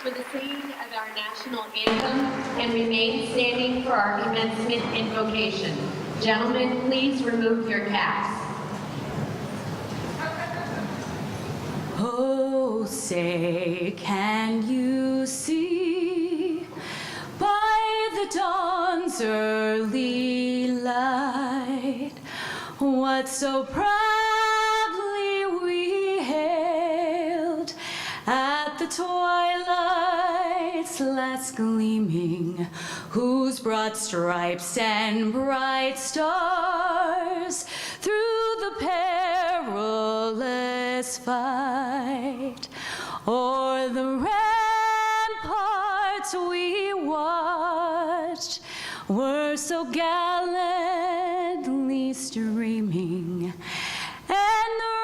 for the singing of our national anthem and remain standing for our commencement invocation. Gentlemen, please remove your caps. Oh, say, can you see by the dawn's early light what so proudly we hailed at the twilight's last gleaming, whose broad stripes and bright stars through the perilous fight o'er the ramparts we watched were so gallantly streaming, and the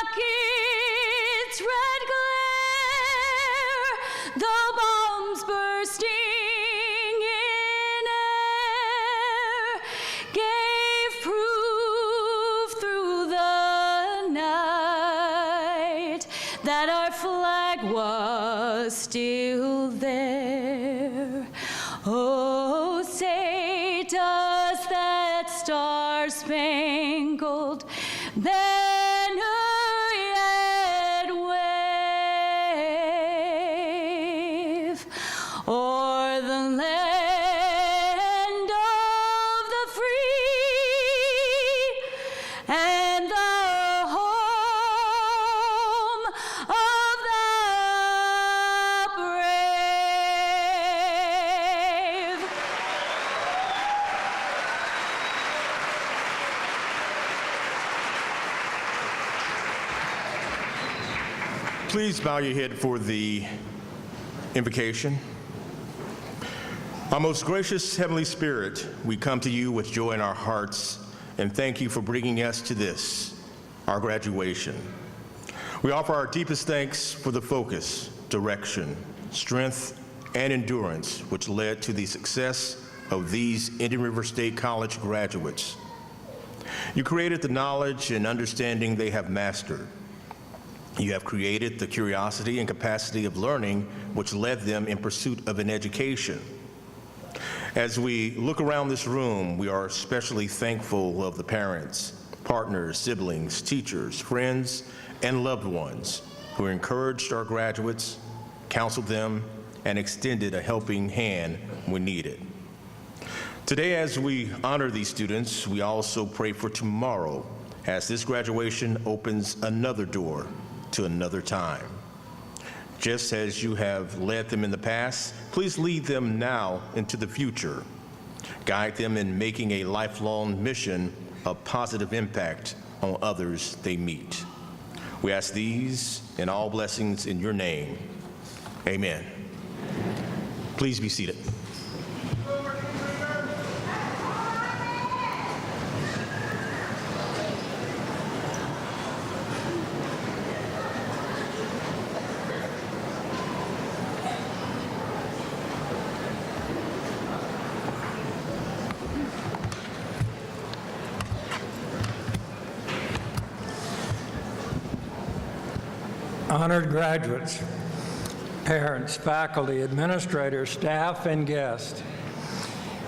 rocket's red glare, the bombs bursting in air, gave proof through the night that our flag was still there. Oh, say, does that star-spangled banner yet wave o'er the land of the free and the home of the brave? Please bow your head for the invocation. Our most gracious Heavenly Spirit, we come to you with joy in our hearts and thank you for bringing us to this, our graduation. We offer our deepest thanks for the focus, direction, strength, and endurance which led to the success of these Indian River State College graduates. You created the knowledge and understanding they have mastered. You have created the curiosity and capacity of learning which led them in pursuit of an education. As we look around this room, we are especially thankful of the parents, partners, siblings, teachers, friends, and loved ones who encouraged our graduates, counseled them, and extended a helping hand when needed. Today, as we honor these students, we also pray for tomorrow as this graduation opens another door to another time. Just as you have led them in the past, please lead them now into the future. Guide them in making a lifelong mission of positive impact on others they meet. We ask these and all blessings in your name. Amen. Please be seated. Honored graduates, parents, faculty, administrators, staff, and guests,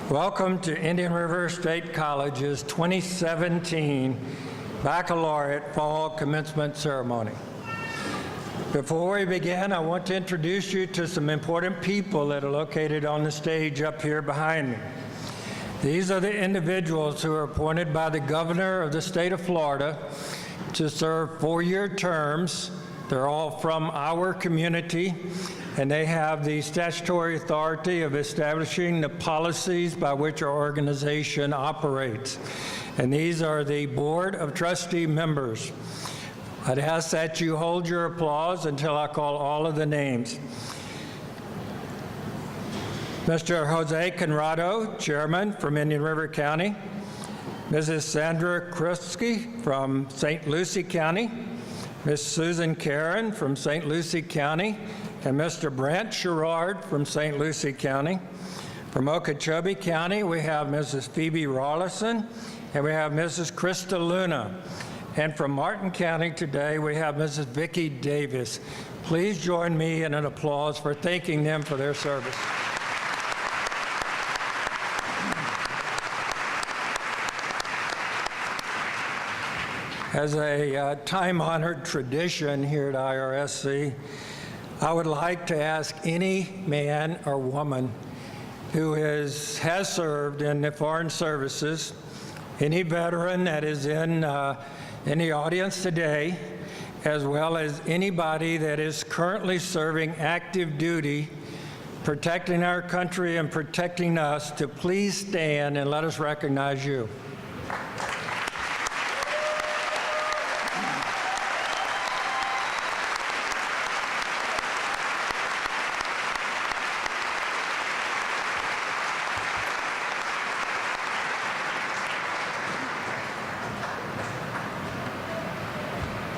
welcome to Indian River State College's 2017 Baccalaureate Fall Commencement Ceremony. Before we begin, I want to introduce you to some important people that are located on the stage up here behind me. These are the individuals who are appointed by the governor of the state of Florida to serve 4-year terms. They're all from our community, and they have the statutory authority of establishing the policies by which our organization operates. And these are the Board of Trustee members. I'd ask that you hold your applause until I call all of the names. Mr. Jose Conrado, Chairman from Indian River County. Mrs. Sandra Krusky from St. Lucie County. Ms. Susan Karen from St. Lucie County, and Mr. Brent Sherrard from St. Lucie County. From Okeechobee County, we have Mrs. Phoebe Rawlison, and we have Mrs. Krista Luna. And from Martin County today, we have Mrs. Vicki Davis. Please join me in an applause for thanking them for their service. As a time-honored tradition here at IRSC, I would like to ask any man or woman who has served in the foreign services, any veteran that is in the audience today, as well as anybody that is currently serving active duty, protecting our country and protecting us, to please stand and let us recognize you.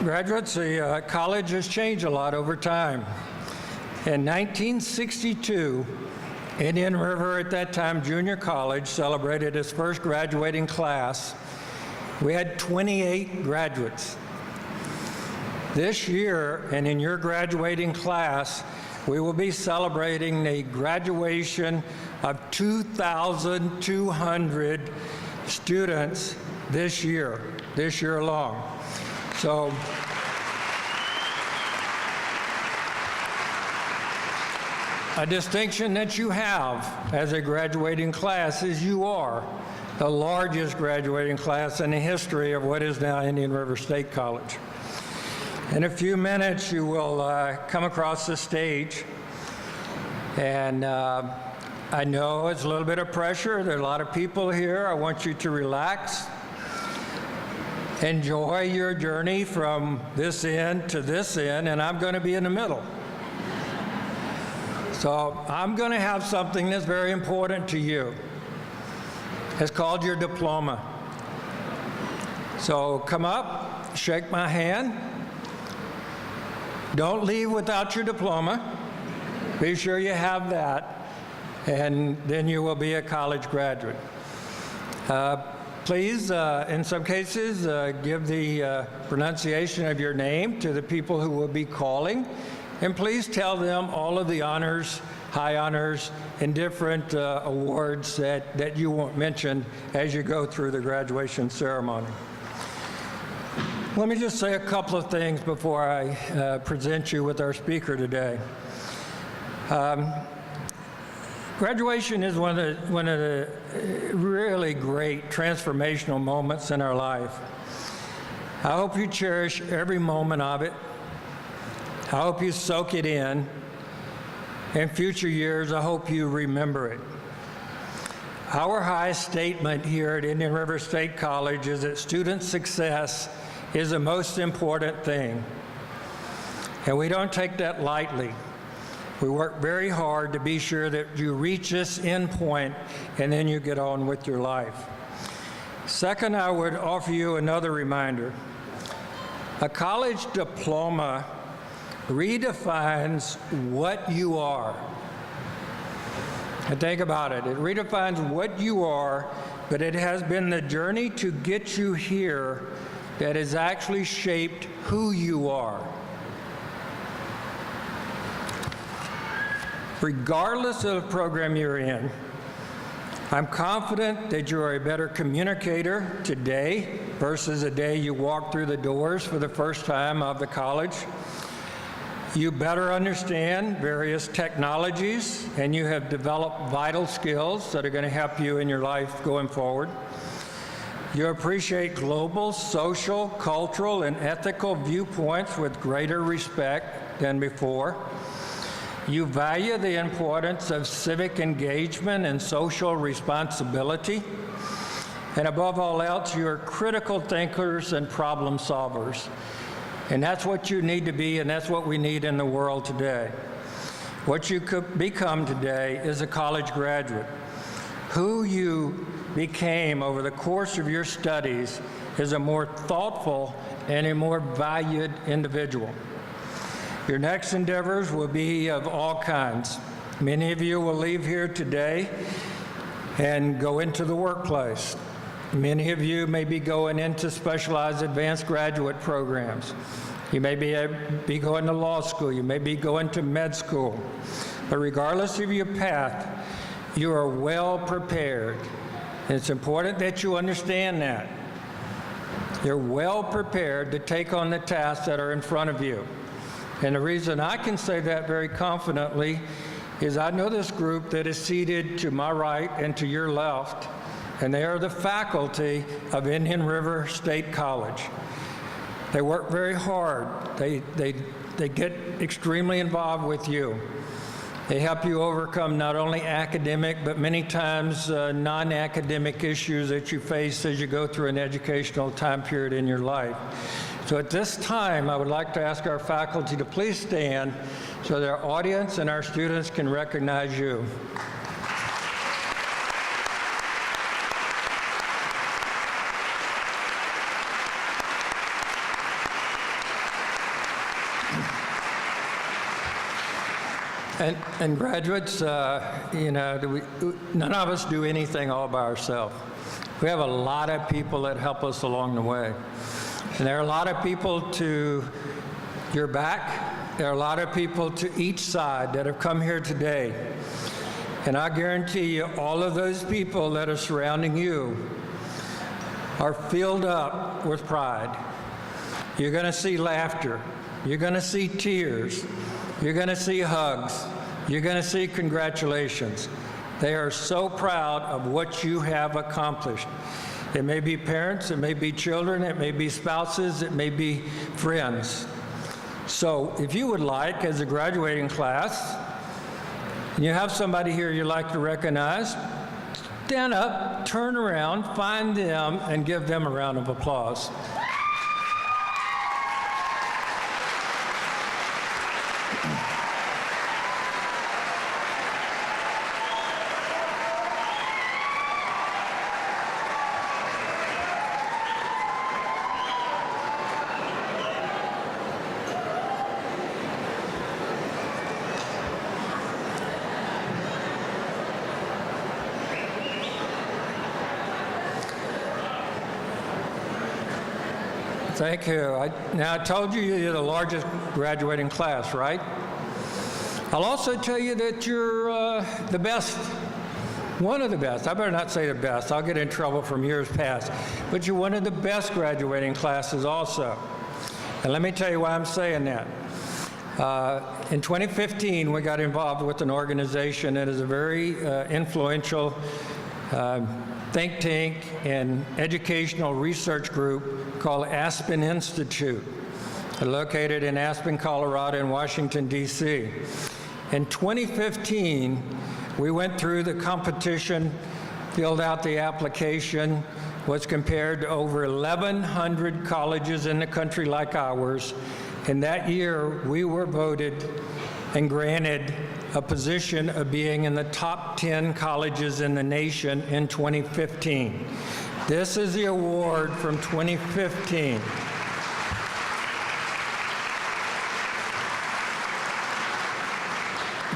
Graduates, the college has changed a lot over time. In 1962, Indian River, at that time junior college, celebrated its first graduating class. We had 28 graduates. This year, and in your graduating class, we will be celebrating the graduation of 2,200 students this year alone. So, a distinction that you have as a graduating class is you are the largest graduating class in the history of what is now Indian River State College. In a few minutes, you will come across the stage, and I know it's a little bit of pressure. There are a lot of people here. I want you to relax. Enjoy your journey from this end to this end, and I'm going to be in the middle. So I'm going to have something that's very important to you. It's called your diploma. So come up, shake my hand. Don't leave without your diploma. Be sure you have that, and then you will be a college graduate. Please, in some cases, give the pronunciation of your name to the people who will be calling, and please tell them all of the honors, high honors, and different awards that you won't mention as you go through the graduation ceremony. Let me just say a couple of things before I present you with our speaker today. Graduation is one of the really great transformational moments in our life. I hope you cherish every moment of it. I hope you soak it in. In future years, I hope you remember it. Our high statement here at Indian River State College is that student success is the most important thing. And we don't take that lightly. We work very hard to be sure that you reach this end point and then you get on with your life. Second, I would offer you another reminder. A college diploma redefines what you are. And think about it. It redefines what you are, but it has been the journey to get you here that has actually shaped who you are. Regardless of the program you're in, I'm confident that you are a better communicator today versus the day you walked through the doors for the first time of the college. You better understand various technologies, and you have developed vital skills that are going to help you in your life going forward. You appreciate global, social, cultural, and ethical viewpoints with greater respect than before. You value the importance of civic engagement and social responsibility. And above all else, you're critical thinkers and problem solvers. And that's what you need to be, and that's what we need in the world today. What you could become today is a college graduate. Who you became over the course of your studies is a more thoughtful and a more valued individual. Your next endeavors will be of all kinds. Many of you will leave here today and go into the workplace. Many of you may be going into specialized advanced graduate programs. You may be going to law school. You may be going to med school. But regardless of your path, you are well prepared. And it's important that you understand that. You're well prepared to take on the tasks that are in front of you. And the reason I can say that very confidently is I know this group that is seated to my right and to your left, and they are the faculty of Indian River State College. They work very hard. They get extremely involved with you. They help you overcome not only academic, but many times non-academic issues that you face as you go through an educational time period in your life. So at this time, I would like to ask our faculty to please stand so that our audience and our students can recognize you. And graduates, none of us do anything all by ourselves. We have a lot of people that help us along the way. And there are a lot of people to your back. There are a lot of people to each side that have come here today. And I guarantee you, all of those people that are surrounding you are filled up with pride. You're going to see laughter. You're going to see tears. You're going to see hugs. You're going to see congratulations. They are so proud of what you have accomplished. It may be parents, it may be children, it may be spouses, it may be friends. So if you would like, as a graduating class, and you have somebody here you'd like to recognize, stand up, turn around, find them, and give them a round of applause. Thank you. Now, I told you you're the largest graduating class, right? I'll also tell you that you're the best, one of the best. I better not say the best. I'll get in trouble from years past. But you're one of the best graduating classes also. And let me tell you why I'm saying that. In 2015, we got involved with an organization that is a very influential think tank and educational research group called Aspen Institute, located in Aspen, Colorado, and Washington, D.C. In 2015, we went through the competition, filled out the application, was compared to over 1,100 colleges in the country like ours, and that year we were voted and granted a position of being in the top 10 colleges in the nation in 2015. This is the award from 2015.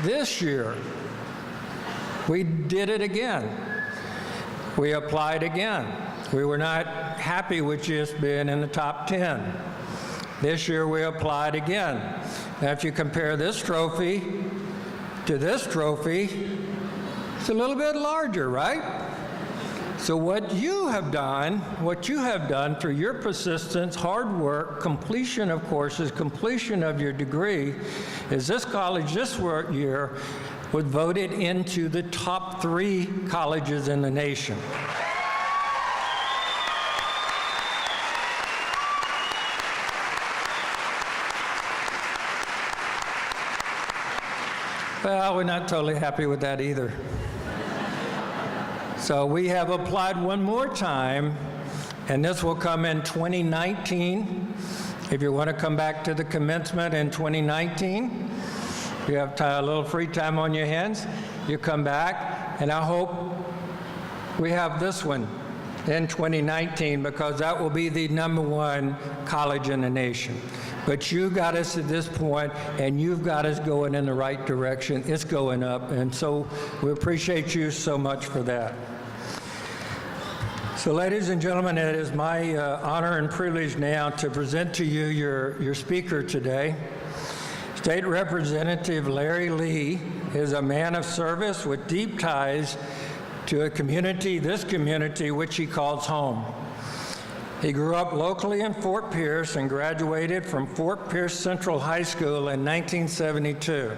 This year, we did it again. We applied again. We were not happy with just being in the top 10. This year, we applied again. Now, if you compare this trophy to this trophy, it's a little bit larger, right? So what you have done through your persistence, hard work, completion of courses, completion of your degree, is this college this year was voted into the top 3 colleges in the nation. Well, we're not totally happy with that either. So we have applied one more time, and this will come in 2019. If you want to come back to the commencement in 2019, you have a little free time on your hands, you come back, and I hope we have this one in 2019 because that will be the #1 college in the nation. But you got us at this point, and you've got us going in the right direction. It's going up, and so we appreciate you so much for that. So, ladies and gentlemen, it is my honor and privilege now to present to you your speaker today. State Representative Larry Lee is a man of service with deep ties to a community, this community, which he calls home. He grew up locally in Fort Pierce and graduated from Fort Pierce Central High School in 1972.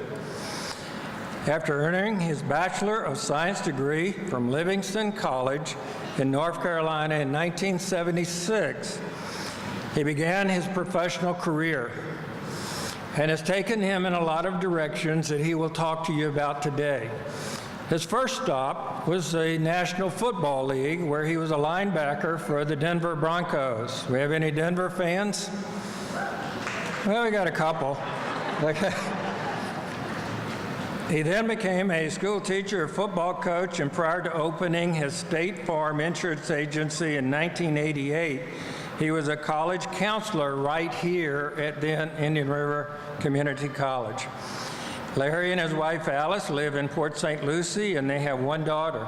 After earning his Bachelor of Science degree from Livingston College in North Carolina in 1976, he began his professional career, and has taken him in a lot of directions that he will talk to you about today. His first stop was the National Football League, where he was a linebacker for the Denver Broncos. We have any Denver fans? Well, we got a couple. Okay. He then became a school teacher, a football coach, and prior to opening his State Farm Insurance Agency in 1988, he was a college counselor right here at then Indian River Community College. Larry and his wife Alice live in Port St. Lucie, and they have one daughter.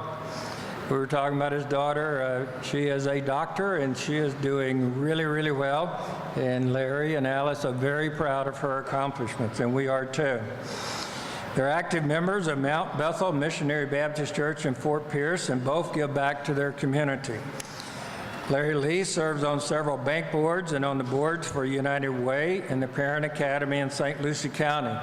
We were talking about his daughter. She is a doctor, and she is doing really, really well. And Larry and Alice are very proud of her accomplishments, and we are too. They're active members of Mount Bethel Missionary Baptist Church in Fort Pierce, and both give back to their community. Larry Lee serves on several bank boards and on the boards for United Way and the Parent Academy in St. Lucie County.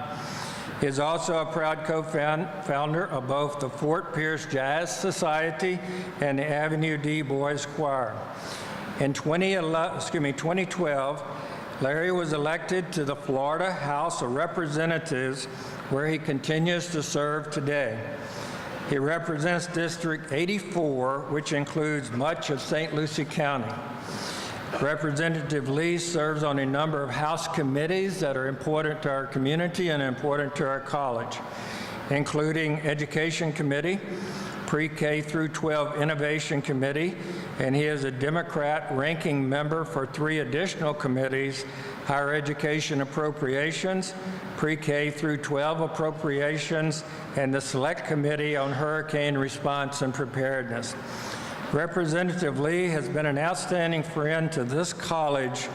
He is also a proud co-founder of both the Fort Pierce Jazz Society and the Avenue D Boys Choir. In 2012, Larry was elected to the Florida House of Representatives, where he continues to serve today. He represents District 84, which includes much of St. Lucie County. Representative Lee serves on a number of House committees that are important to our community and important to our college, including Education Committee, Pre-K through 12 Innovation Committee, and he is a Democrat ranking member for 3 additional committees: Higher Education Appropriations, Pre-K through 12 Appropriations, and the Select Committee on Hurricane Response and Preparedness. Representative Lee has been an outstanding friend to this college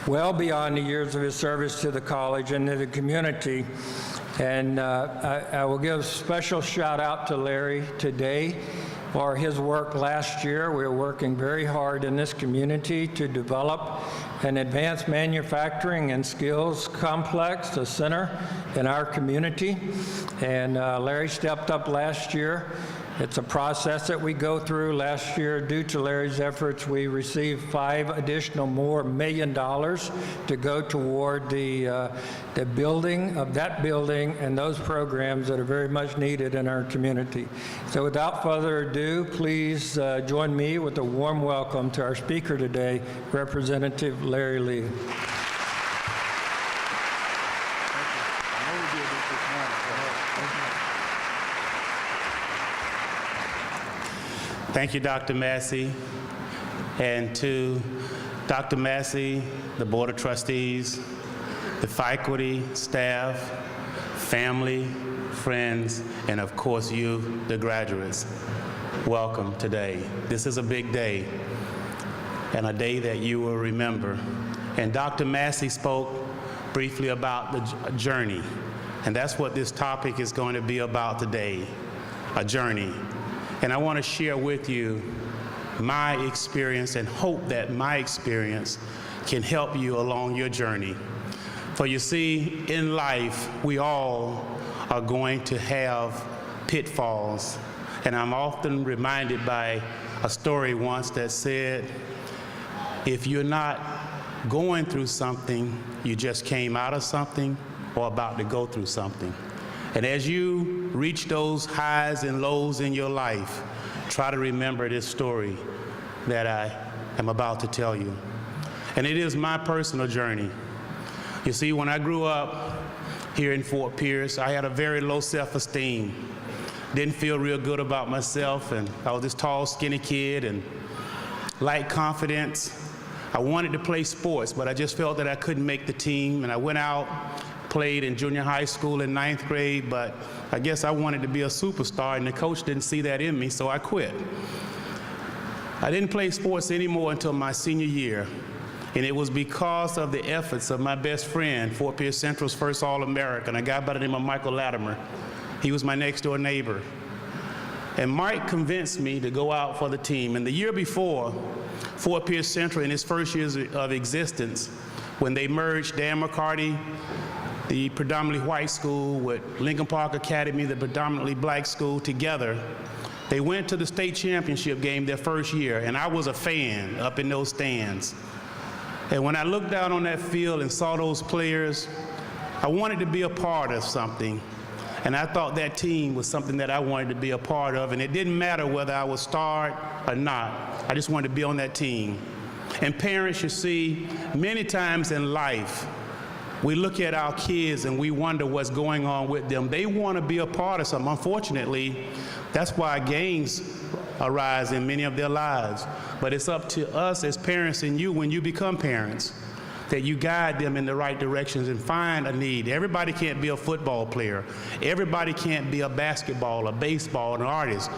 well beyond the years of his service to the college and to the community. And I will give a special shout out to Larry today for his work last year. We were working very hard in this community to develop an advanced manufacturing and skills complex, a center in our community. And Larry stepped up last year. It's a process that we go through. Last year, due to Larry's efforts, we received $5 additional million to go toward the building of that building and those programs that are very much needed in our community. So without further ado, please join me with a warm welcome to our speaker today, Representative Larry Lee. Thank you, Dr. Massey. And to Dr. Massey, the Board of Trustees, the faculty, staff, family, friends, and of course you, the graduates, welcome today. This is a big day, and a day that you will remember. And Dr. Massey spoke briefly about the journey, and that's what this topic is going to be about today, a journey. And I want to share with you my experience and hope that my experience can help you along your journey. For you see, in life, we all are going to have pitfalls. And I'm often reminded by a story once that said, if you're not going through something, you just came out of something or about to go through something. And as you reach those highs and lows in your life, try to remember this story that I am about to tell you. And it is my personal journey. You see, when I grew up here in Fort Pierce, I had a very low self-esteem. Didn't feel real good about myself, and I was this tall, skinny kid and lacked confidence. I wanted to play sports, but I just felt that I couldn't make the team, and I went out, played in junior high school in 9th grade, but I guess I wanted to be a superstar, and the coach didn't see that in me, so I quit. I didn't play sports anymore until my senior year, and it was because of the efforts of my best friend, Fort Pierce Central's first All-American, a guy by the name of Michael Latimer. He was my next-door neighbor. And Mike convinced me to go out for the team. And the year before, Fort Pierce Central, in its first years of existence, when they merged Dan McCarty, the predominantly white school, with Lincoln Park Academy, the predominantly black school, together, they went to the state championship game their first year, and I was a fan up in those stands. And when I looked down on that field and saw those players, I wanted to be a part of something. And I thought that team was something that I wanted to be a part of, and it didn't matter whether I was starred or not. I just wanted to be on that team. And parents, you see, many times in life, we look at our kids and we wonder what's going on with them. They want to be a part of something. Unfortunately, that's why gangs arise in many of their lives. But it's up to us as parents and you, when you become parents, that you guide them in the right directions and find a need. Everybody can't be a football player. Everybody can't be a basketball, a baseball, an artist,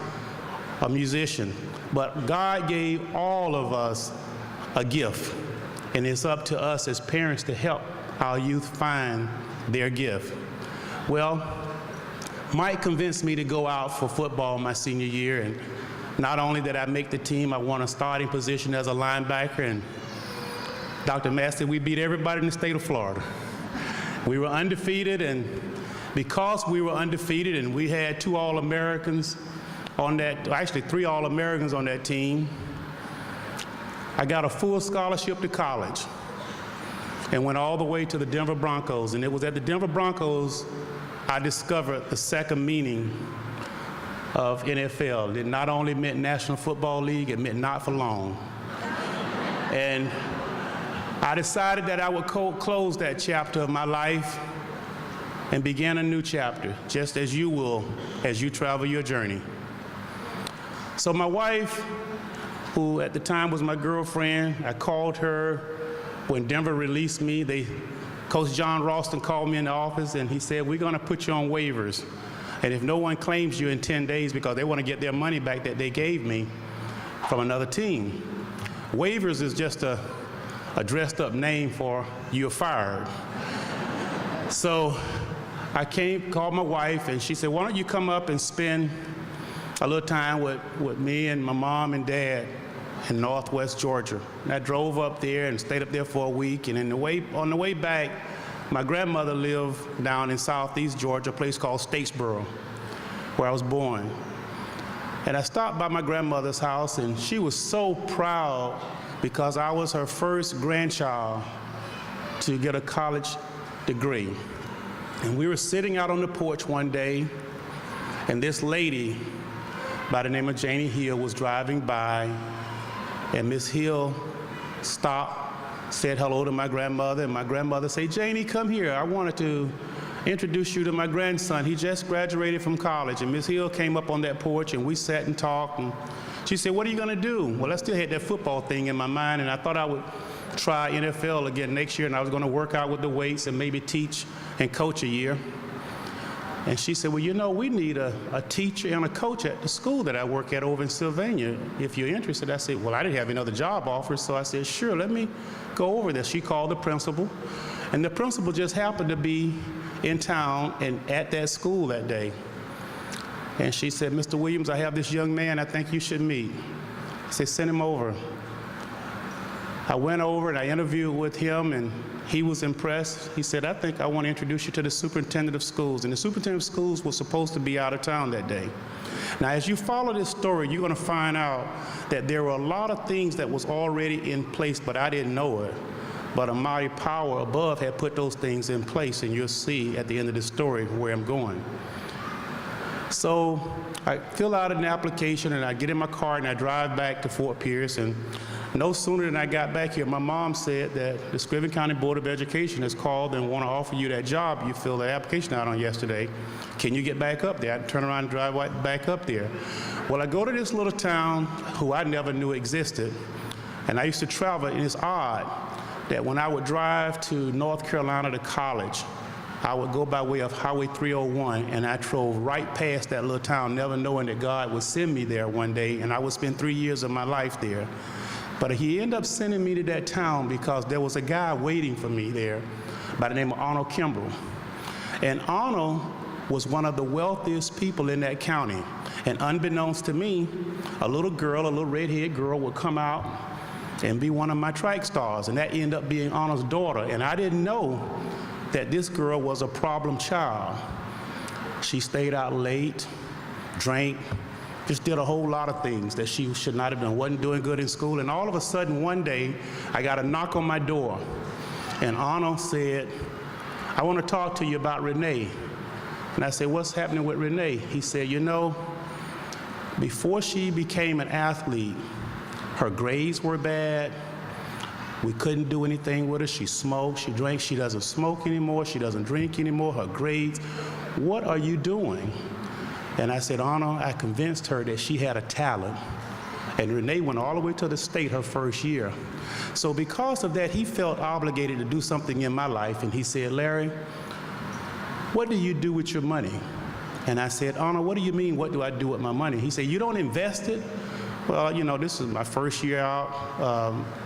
a musician. But God gave all of us a gift, and it's up to us as parents to help our youth find their gift. Well, Mike convinced me to go out for football my senior year, and not only did I make the team, I won a starting position as a linebacker, and Dr. Massey, we beat everybody in the state of Florida. We were undefeated, and because we were undefeated and we had 2 All-Americans on that, actually 3 All-Americans on that team, I got a full scholarship to college and went all the way to the Denver Broncos. And it was at the Denver Broncos I discovered the second meaning of NFL. It not only meant National Football League, it meant not for long. And I decided that I would close that chapter of my life and begin a new chapter, just as you will as you travel your journey. So my wife, who at the time was my girlfriend, I called her when Denver released me. Coach John Ralston called me in the office and he said, we're gonna put you on waivers. And if no one claims you in 10 days, because they wanna get their money back that they gave me from another team. Waivers is just a dressed up name for you're fired. So I called my wife, and she said, why don't you come up and spend a little time with me and my mom and dad in Northwest Georgia. And I drove up there and stayed up there for a week, and on the way back, my grandmother lived down in Southeast Georgia, a place called Statesboro, where I was born. And I stopped by my grandmother's house, and she was so proud because I was her first grandchild to get a college degree. And we were sitting out on the porch one day, and this lady by the name of Janie Hill was driving by, and Miss Hill stopped, said hello to my grandmother, and my grandmother said, Janie, come here. I wanted to introduce you to my grandson. He just graduated from college. And Miss Hill came up on that porch, and we sat and talked, and she said, what are you gonna do? Well, I still had that football thing in my mind, and I thought I would try NFL again next year, and I was gonna work out with the weights and maybe teach and coach a year. And she said, well, you know, we need a teacher and a coach at the school that I work at over in Sylvania. If you're interested. I said, well, I didn't have any other job offers, so I said, sure, let me go over this. She called the principal, and the principal just happened to be in town and at that school that day. And she said, Mr. Williams, I have this young man I think you should meet. I said, send him over. I went over and I interviewed with him, and he was impressed. He said, I think I want to introduce you to the superintendent of schools. And the superintendent of schools was supposed to be out of town that day. Now, as you follow this story, you're going to find out that there were a lot of things that was already in place, but I didn't know it. But a mighty power above had put those things in place, and you'll see at the end of the story where I'm going. So I fill out an application, and I get in my car, and I drive back to Fort Pierce, and no sooner than I got back here, my mom said that the Scriven County Board of Education has called and want to offer you that job you filled the application out on yesterday. Can you get back up there? I turn around and drive right back up there. Well, I go to this little town who I never knew existed, and I used to travel, and it's odd that when I would drive to North Carolina to college, I would go by way of Highway 301, and I drove right past that little town, never knowing that God would send me there one day, and I would spend 3 years of my life there. But he ended up sending me to that town because there was a guy waiting for me there by the name of Arnold Kimbrough. And Arnold was one of the wealthiest people in that county. And unbeknownst to me, a little redhead girl would come out and be one of my track stars, and that ended up being Arnold's daughter. And I didn't know that this girl was a problem child. She stayed out late, drank, just did a whole lot of things that she should not have done, wasn't doing good in school. And all of a sudden, one day, I got a knock on my door, and Arnold said, "I want to talk to you about Renee." And I said, "What's happening with Renee?" He said, "You know, before she became an athlete, her grades were bad. We couldn't do anything with her. She smoked, she drank. She doesn't smoke anymore. She doesn't drink anymore. Her grades. What are you doing?" And I said, "Arnold, I convinced her that she had a talent." And Renee went all the way to the state her first year. So because of that, he felt obligated to do something in my life. And he said, "Larry, what do you do with your money?" And I said, "Arnold, what do you mean, what do I do with my money?" He said, "You don't invest it?" Well, you know, this is my first year out,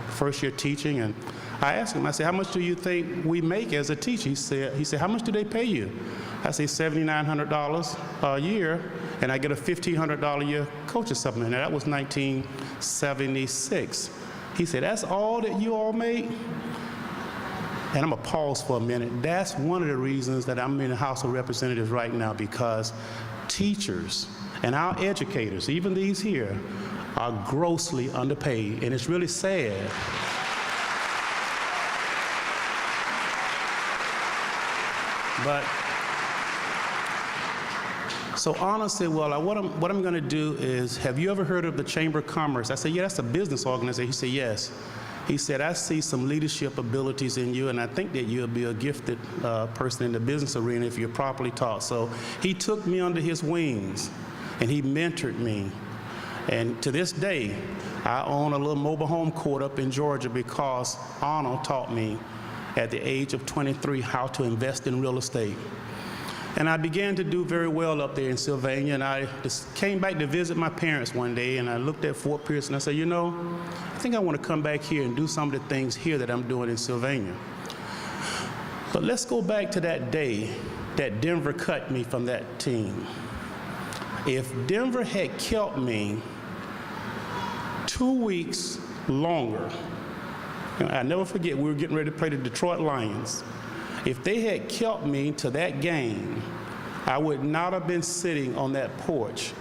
first year teaching. And I asked him, I said, "How much do you think we make as a teacher?" He said, "How much do they pay you?" I said, $7,900 a year, and I get a $1,500 a year coaching supplement. Now, that was 1976. He said, "That's all that you all make?" And I'm gonna pause for a minute. That's one of the reasons that I'm in the House of Representatives right now, because teachers and our educators, even these here, are grossly underpaid, and it's really sad. But so Arnold said, "Well, what I'm going to do is, have you ever heard of the Chamber of Commerce?" I said, "Yeah, that's a business organization." He said, "Yes." He said, "I see some leadership abilities in you, and I think that you'll be a gifted person in the business arena if you're properly taught." So he took me under his wings, and he mentored me. And to this day, I own a little mobile home court up in Georgia because Arnold taught me at the age of 23 how to invest in real estate. And I began to do very well up there in Sylvania, and I just came back to visit my parents one day, and I looked at Fort Pierce and I said, "You know, I think I want to come back here and do some of the things here that I'm doing in Sylvania." But let's go back to that day that Denver cut me from that team. If Denver had kept me 2 weeks longer, I never forget, we were getting ready to play the Detroit Lions. If they had kept me to that game, I would not have been sitting on that porch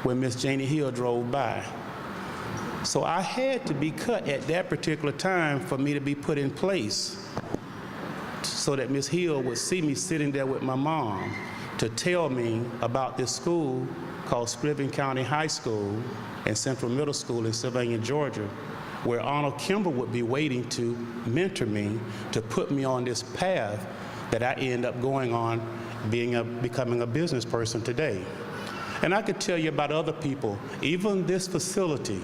when Miss Janie Hill drove by. So I had to be cut at that particular time for me to be put in place so that Miss Hill would see me sitting there with my mom to tell me about this school called Scriven County High School and Central Middle School in Sylvania, Georgia, where Arnold Kimbrough would be waiting to mentor me, to put me on this path that I end up going on, becoming a business person today. And I could tell you about other people, even this facility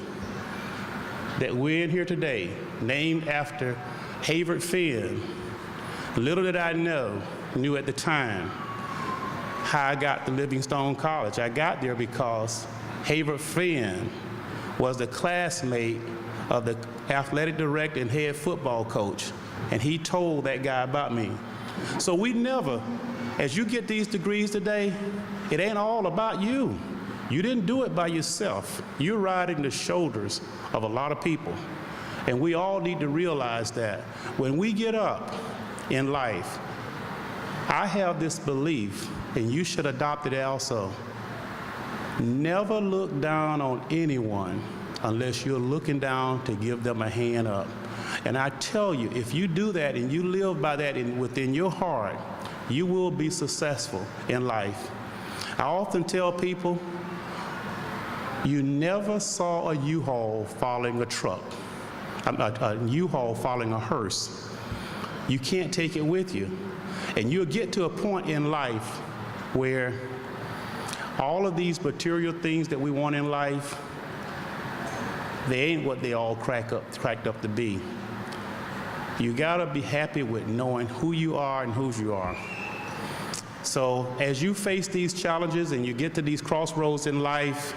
that we're in here today, named after Havert Finn. Little did I knew at the time how I got to Livingstone College. I got there because Havert Finn was the classmate of the athletic director and head football coach, and he told that guy about me. So we never, as you get these degrees today, it ain't all about you. You didn't do it by yourself. You're riding the shoulders of a lot of people, and we all need to realize that when we get up in life, I have this belief, and you should adopt it also. Never look down on anyone unless you're looking down to give them a hand up. And I tell you, if you do that and you live by that within your heart, you will be successful in life. I often tell people, you never saw a U-Haul following a truck, a U-Haul following a hearse. You can't take it with you. And you'll get to a point in life where all of these material things that we want in life, they ain't what they all cracked up to be. You gotta be happy with knowing who you are and whose you are. So as you face these challenges and you get to these crossroads in life,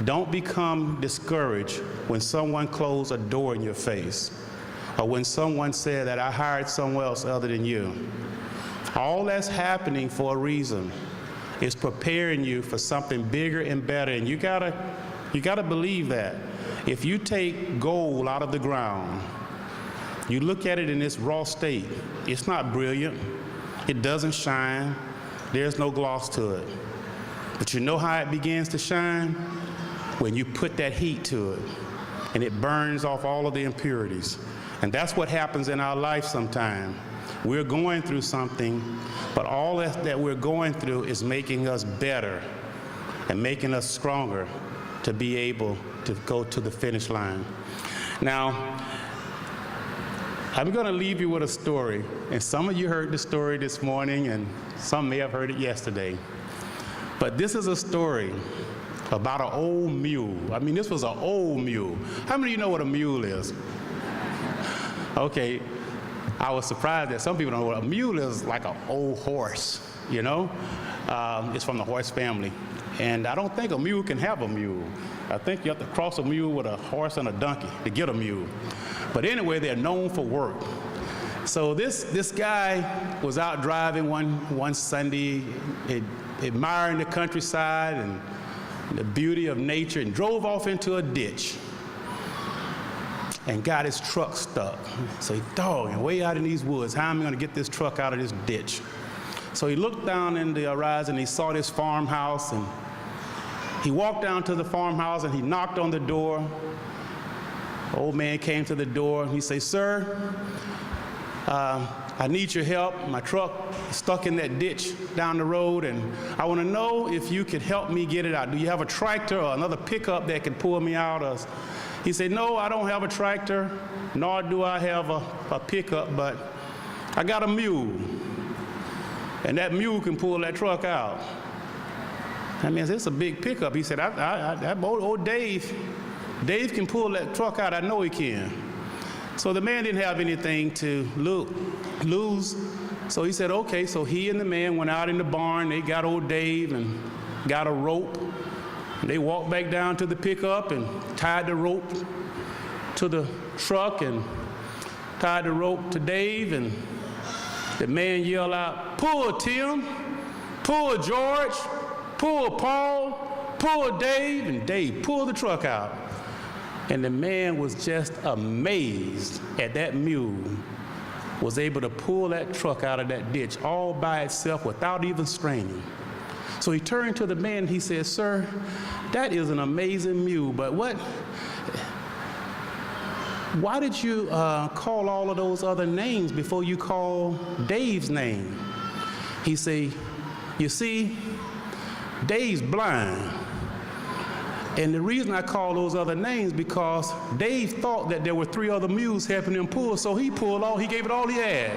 don't become discouraged when someone closed a door in your face, or when someone said that I hired someone else other than you. All that's happening for a reason. It's preparing you for something bigger and better, and you gotta believe that. If you take gold out of the ground, you look at it in its raw state, it's not brilliant, it doesn't shine, there's no gloss to it. But you know how it begins to shine? When you put that heat to it, and it burns off all of the impurities. And that's what happens in our life sometimes. We're going through something, but all that we're going through is making us better and making us stronger to be able to go to the finish line. Now, I'm going to leave you with a story, and some of you heard the story this morning, and some may have heard it yesterday. But this is a story about an old mule. I mean, this was an old mule. How many of you know what a mule is? Okay, I was surprised that some people don't know what a mule is. Like an old horse, you know? It's from the horse family. And I don't think a mule can have a mule. I think you have to cross a mule with a horse and a donkey to get a mule. But anyway, they're known for work. So this guy was out driving one Sunday, admiring the countryside and the beauty of nature, and drove off into a ditch and got his truck stuck. So he thought, way out in these woods, how am I going to get this truck out of this ditch? So he looked down in the horizon, he saw this farmhouse, and he walked down to the farmhouse and he knocked on the door. The old man came to the door and he said, "Sir, I need your help. My truck is stuck in that ditch down the road, and I want to know if you could help me get it out. Do you have a tractor or another pickup that can pull me out?" He said, "No, I don't have a tractor, nor do I have a pickup, but I got a mule, and that mule can pull that truck out." I mean, it's a big pickup. He said, that old Dave can pull that truck out. I know he can. So the man didn't have anything to lose. So he said, okay. So he and the man went out in the barn. They got old Dave and got a rope. And they walked back down to the pickup and tied the rope to the truck and tied the rope to Dave. And the man yelled out, "Pull, Tim, pull, George, pull, Paul, pull, Dave." And Dave pulled the truck out. And the man was just amazed at that mule was able to pull that truck out of that ditch all by itself without even straining. So he turned to the man and he said, "Sir, that is an amazing mule, but why did you call all of those other names before you called Dave's name?" He said, "You see, Dave's blind. And the reason I call those other names because Dave thought that there were 3 other mules helping him pull, so he pulled all, he gave it all he had."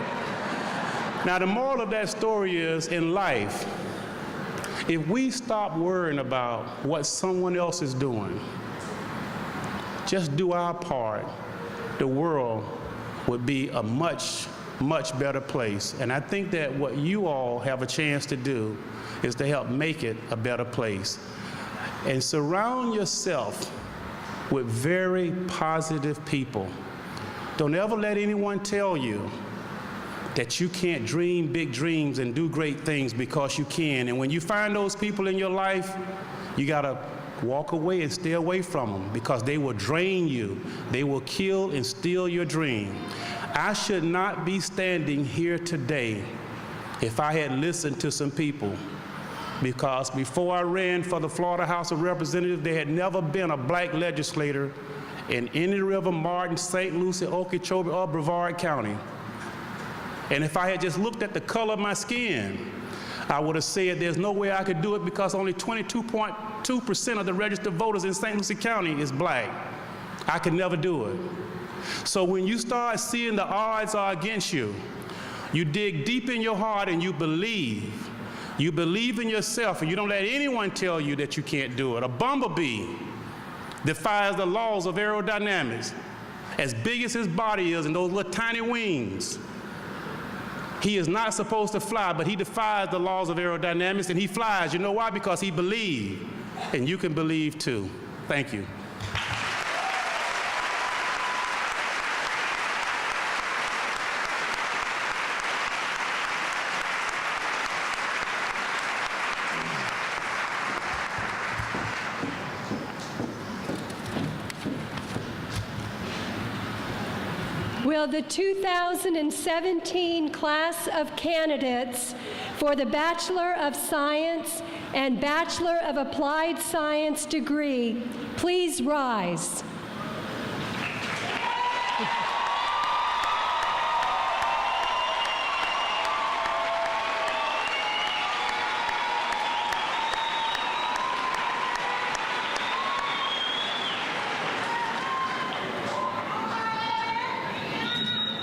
Now the moral of that story is, in life, if we stop worrying about what someone else is doing, just do our part, the world would be a much, much better place. And I think that what you all have a chance to do is to help make it a better place. And surround yourself with very positive people. Don't ever let anyone tell you that you can't dream big dreams and do great things, because you can. And when you find those people in your life, you gotta walk away and stay away from them, because they will drain you. They will kill and steal your dream. I should not be standing here today if I had listened to some people, because before I ran for the Florida House of Representatives, there had never been a black legislator in Indian River, Martin, St. Lucie, Okeechobee, or Brevard County. And if I had just looked at the color of my skin, I would have said there's no way I could do it, because only 22.2% of the registered voters in St. Lucie County is black. I could never do it. So when you start seeing the odds are against you, you dig deep in your heart and you believe. You believe in yourself, and you don't let anyone tell you that you can't do it. A bumblebee defies the laws of aerodynamics. As big as his body is and those little tiny wings, He is not supposed to fly, but he defies the laws of aerodynamics, and he flies. You know why? Because he believes, and you can believe too. Thank you. Will the 2017 class of candidates for the Bachelor of Science and Bachelor of Applied Science degree please rise?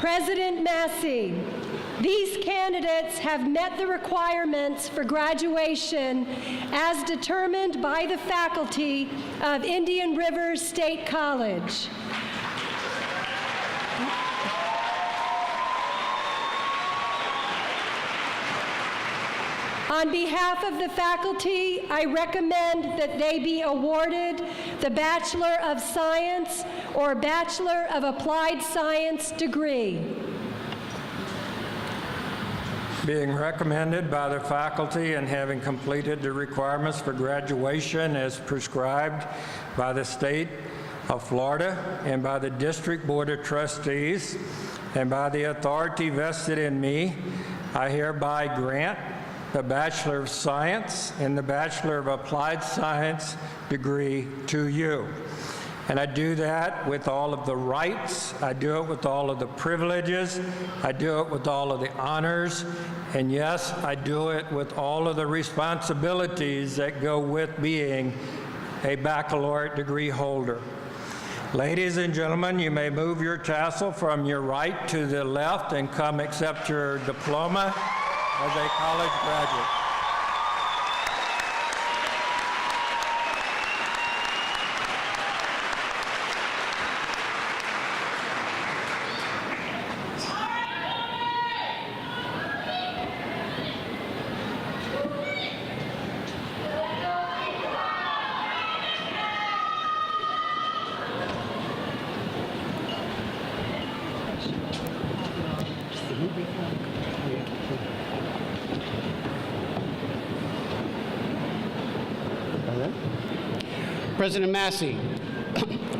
President Massey, these candidates have met the requirements for graduation as determined by the faculty of Indian River State College. On behalf of the faculty, I recommend that they be awarded the Bachelor of Science or Bachelor of Applied Science degree. Being recommended by the faculty and having completed the requirements for graduation as prescribed by the state of Florida and by the District Board of Trustees and by the authority vested in me, I hereby grant the Bachelor of Science and the Bachelor of Applied Science degree to you. And I do that with all of the rights, I do it with all of the privileges, I do it with all of the honors, and yes, I do it with all of the responsibilities that go with being a baccalaureate degree holder. Ladies and gentlemen, you may move your tassel from your right to the left and come accept your diploma as a college graduate. President Massey,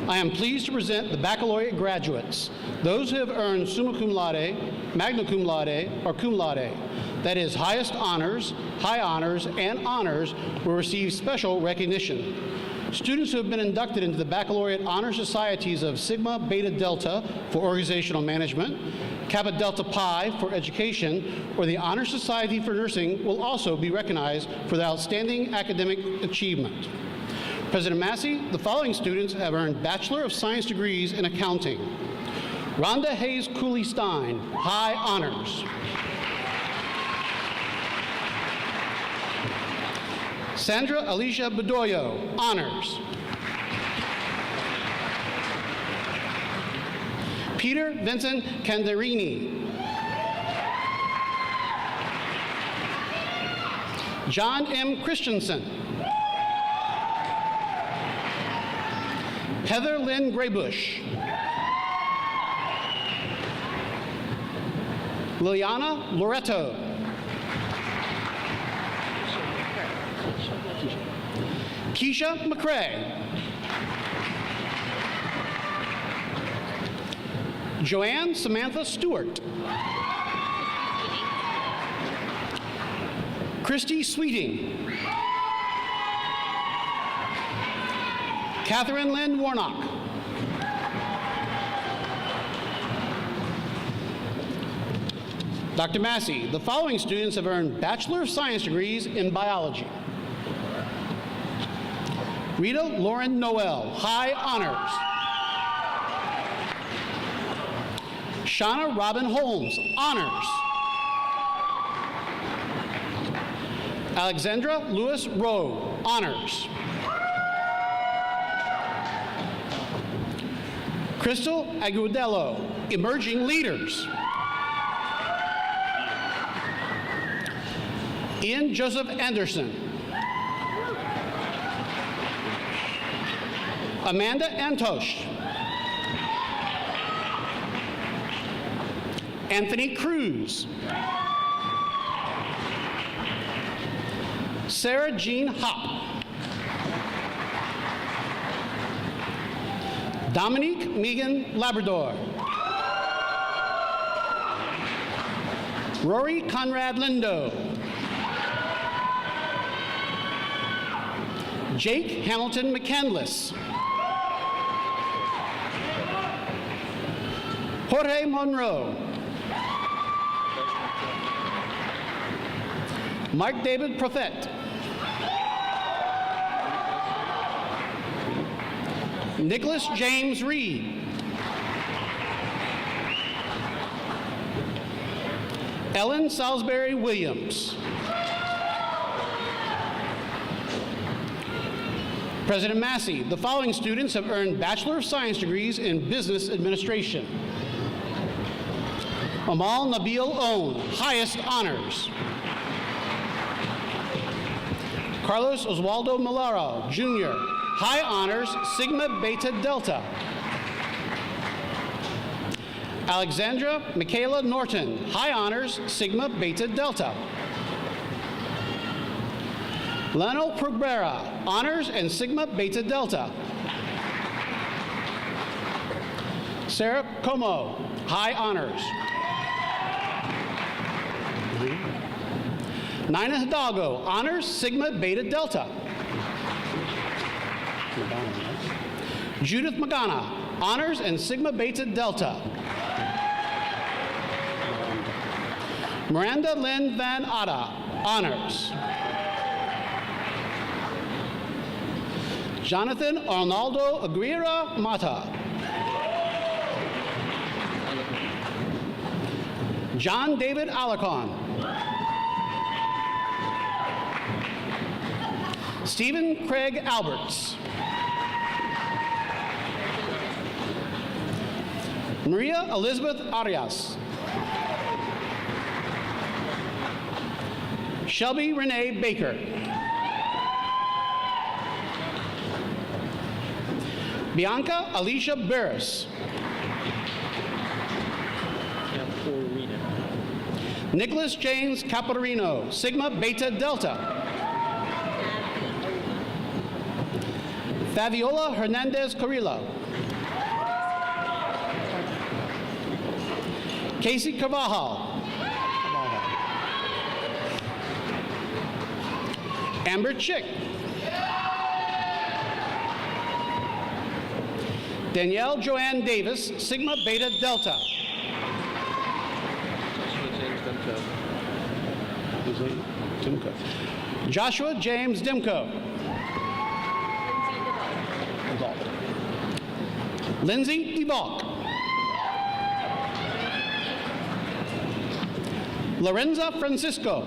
I am pleased to present the baccalaureate graduates, those who have earned summa cum laude, magna cum laude, or cum laude. That is, highest honors, high honors, and honors will receive special recognition. Students who have been inducted into the Baccalaureate Honor Societies of Sigma Beta Delta for Organizational Management, Kappa Delta Pi for Education, or the Honor Society for Nursing will also be recognized for their outstanding academic achievement. President Massey, the following students have earned Bachelor of Science degrees in Accounting. Rhonda Hayes Cooley-Stein, High Honors. Sandra Alicia Bedoyo, Honors. Peter Vincent Candarini. John M. Christensen. Heather Lynn Graybush. Liliana Loretto. Keisha McCrae. Joanne Samantha Stewart. Christy Sweeting. Catherine Lynn Warnock. Dr. Massey, the following students have earned Bachelor of Science degrees in Biology. Rita Lauren Noel, High Honors. Shauna Robin Holmes, Honors. Alexandra Lewis Rowe, Honors. Crystal Agudelo, Emerging Leaders. Ian Joseph Anderson. Amanda Antosh. Anthony Cruz. Sarah Jean Hopp. Dominique Megan Labrador. Rory Conrad Lindo. Jake Hamilton McCandless. Jorge Monroe. Mark David Prophet. Nicholas James Reed. Ellen Salisbury Williams. President Massey, the following students have earned Bachelor of Science degrees in Business Administration. Amal Nabil Own, highest honors. Carlos Oswaldo Milaro, Jr., high honors, Sigma Beta Delta. Alexandra Michaela Norton, high honors, Sigma Beta Delta. Leno Progbera, honors and Sigma Beta Delta. Sarah Como, high honors. Nina Hidalgo, honors, Sigma Beta Delta. Judith Magana, honors and Sigma Beta Delta. Miranda Lynn Van Atta, honors. Jonathan Arnaldo Aguirre Mata. John David Alarcon. Stephen Craig Alberts. Maria Elizabeth Arias. Shelby Renee Baker. Bianca Alicia Barris. Nicholas James Capitarino, Sigma Beta Delta. Fabiola Hernandez Carrillo. Casey Carvajal. Amber Chick. Danielle Joanne Davis, Sigma Beta Delta. Joshua James Dimko. Lindsay DeValk. Lorenza Francisco.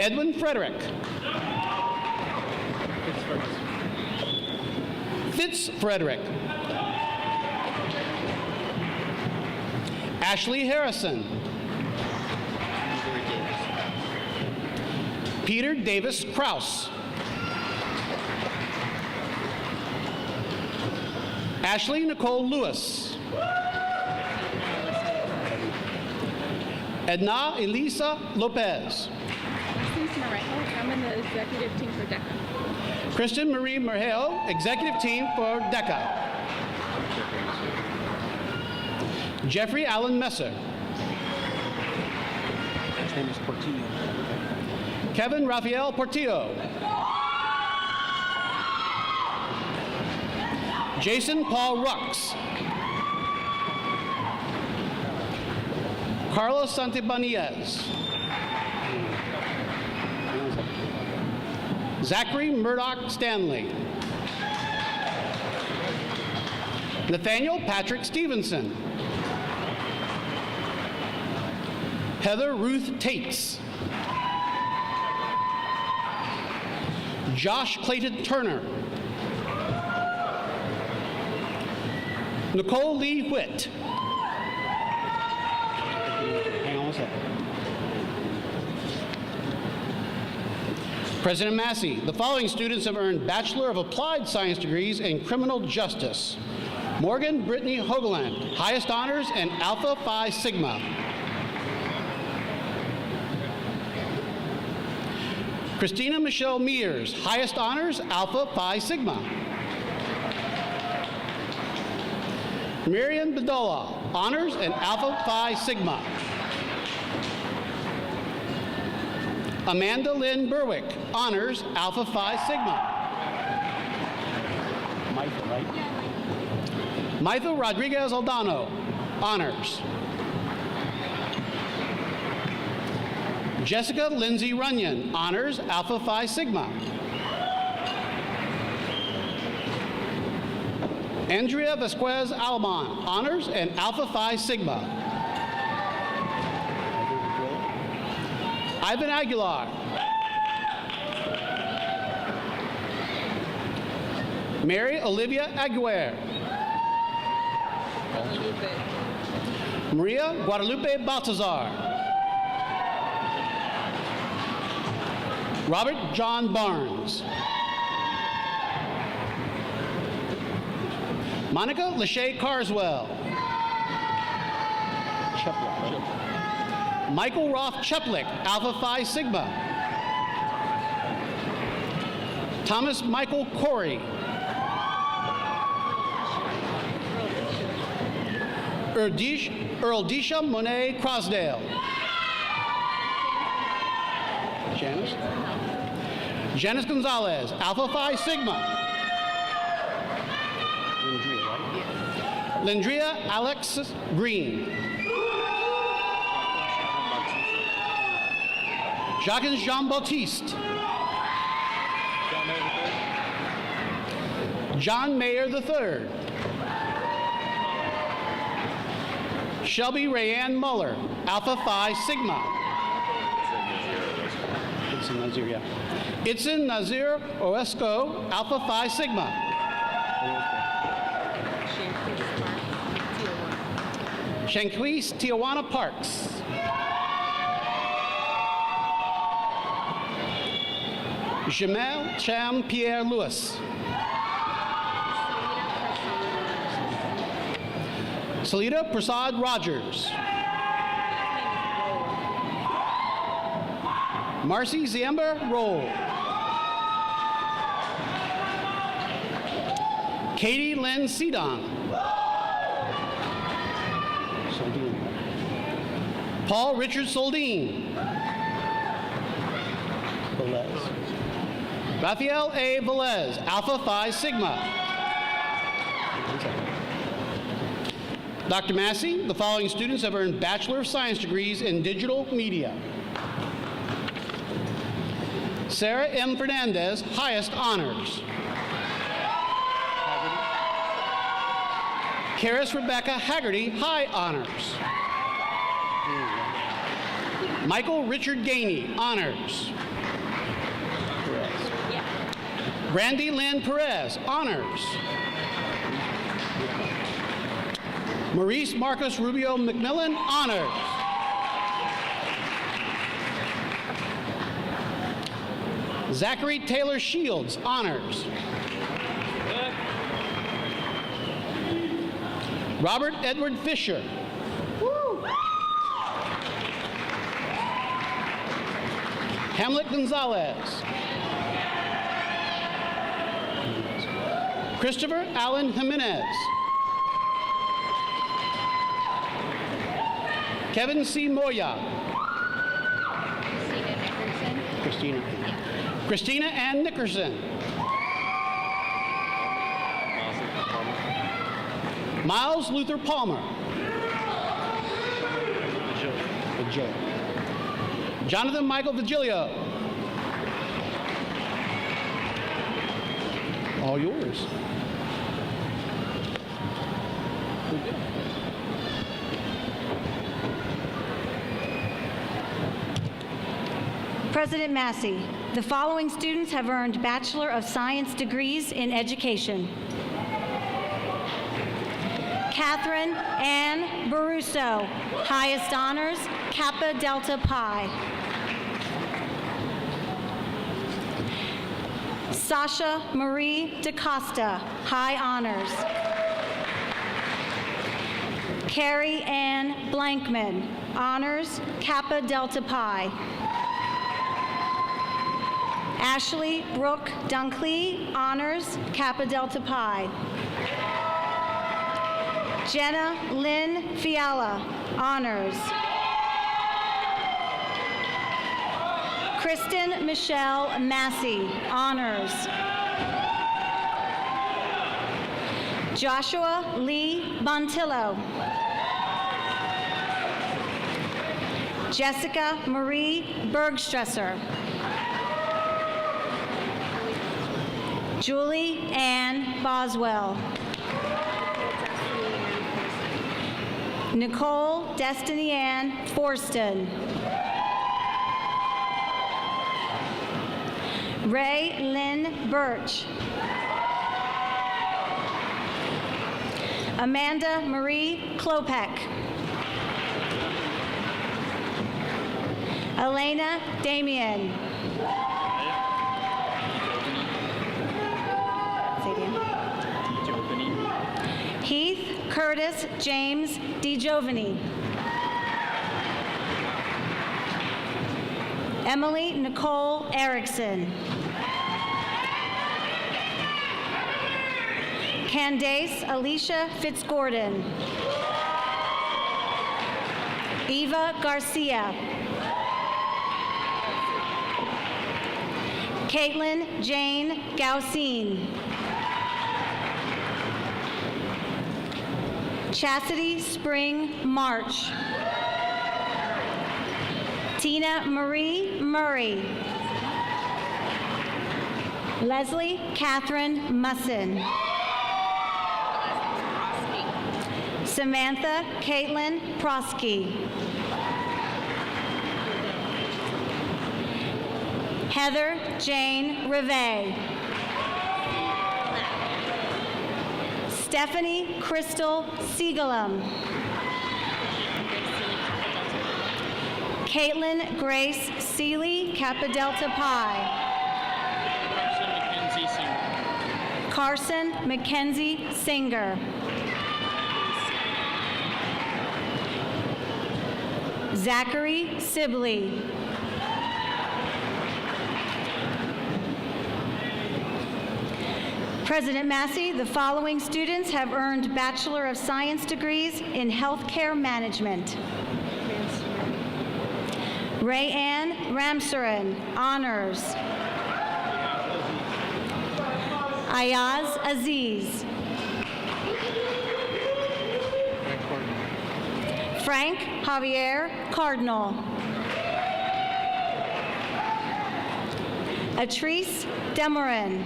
Edwin Frederick. Fitz Frederick. Ashley Harrison. Peter Davis Kraus. Ashley Nicole Lewis. Edna Elisa Lopez. I'm in the executive team for DECA. Kristen Marie Merheo, executive team for DECA. Jeffrey Allen Messer. His name is Portillo. Kevin Rafael Portillo. Jason Paul Rux. Carlos Santibanez. Zachary Murdoch Stanley. Nathaniel Patrick Stevenson. Heather Ruth Tates. Josh Clayton Turner. Nicole Lee Witt. Hang on one second. President Massey, the following students have earned Bachelor of Applied Science degrees in Criminal Justice. Morgan Brittany Hoagland, highest honors and Alpha Phi Sigma. Christina Michelle Mears, highest honors, Alpha Phi Sigma. Miriam Bedolla, honors and Alpha Phi Sigma. Amanda Lynn Berwick, honors, Alpha Phi Sigma. Michael, right? Michael Rodriguez Aldano, honors. Jessica Lindsay Runyon, honors, Alpha Phi Sigma. Andrea Vasquez Alban, honors and Alpha Phi Sigma. Ivan Aguilar. Mary Olivia Aguirre. Maria Guadalupe Baltazar. Robert John Barnes. Monica Lachey Carswell. Michael Roth Cheplick, Alpha Phi Sigma. Thomas Michael Corey. Earldisha Monet Crosdale. Janice? Janice Gonzalez, Alpha Phi Sigma. Lindria, right? Lindria Alexis Green. Jacques Jean-Baptiste. John Mayer III. Shelby Rayanne Muller, Alpha Phi Sigma. Itzin Nazir, yeah. Itzin Nazir Oesco, Alpha Phi Sigma. Shanquise Tijuana Parks. Jamel Cham Pierre Lewis. Salita Prasad Rogers. Marcy Ziember Roll. Katie Lynn Sedon. Paul Richard Soldine. Raphael A. Velez, Alpha Phi Sigma. Dr. Massey, the following students have earned Bachelor of Science degrees in Digital Media. Sarah M. Fernandez, highest honors. Karis Rebecca Haggerty, high honors. Michael Richard Gainey, honors. Brandy Lynn Perez, honors. Maurice Marcus Rubio McMillan, honors. Zachary Taylor Shields, honors. Robert Edward Fisher. Hamlet Gonzalez. Christopher Allen Jimenez. Kevin C. Moya. Christina Ann Nickerson. Miles Luther Palmer. Jonathan Michael Vigilio. All yours. President Massey, the following students have earned Bachelor of Science degrees in Education. Catherine Ann Baruso, highest honors, Kappa Delta Pi. Sasha Marie DaCosta, high honors. Carrie Ann Blankman, honors, Kappa Delta Pi. Ashley Brooke Dunkley, honors, Kappa Delta Pi. Jenna Lynn Fiala, honors. Kristen Michelle Massey, honors. Joshua Lee Bontillo. Jessica Marie Bergstresser. Julie Ann Boswell. Nicole Destiny Ann Forston. Ray Lynn Birch. Amanda Marie Klopek. Elena Damien. Say it again. Heath Curtis James DiGiovanni. Emily Nicole Erickson. Candace Alicia Fitzgordon. Eva Garcia. Caitlin Jane Gaucine. Chastity Spring March. Tina Marie Murray. Leslie Catherine Musson. Samantha Caitlin Prosky. Heather Jane Rivet. Stephanie Crystal Siegelum. Caitlin Grace Seeley, Kappa Delta Pi. Carson Mackenzie Singer. Zachary Sibley. President Massey, the following students have earned Bachelor of Science degrees in Healthcare Management. Ray Ann Ramsaran, honors. Ayaz Aziz. Frank Javier Cardinal. Atrice Demorin.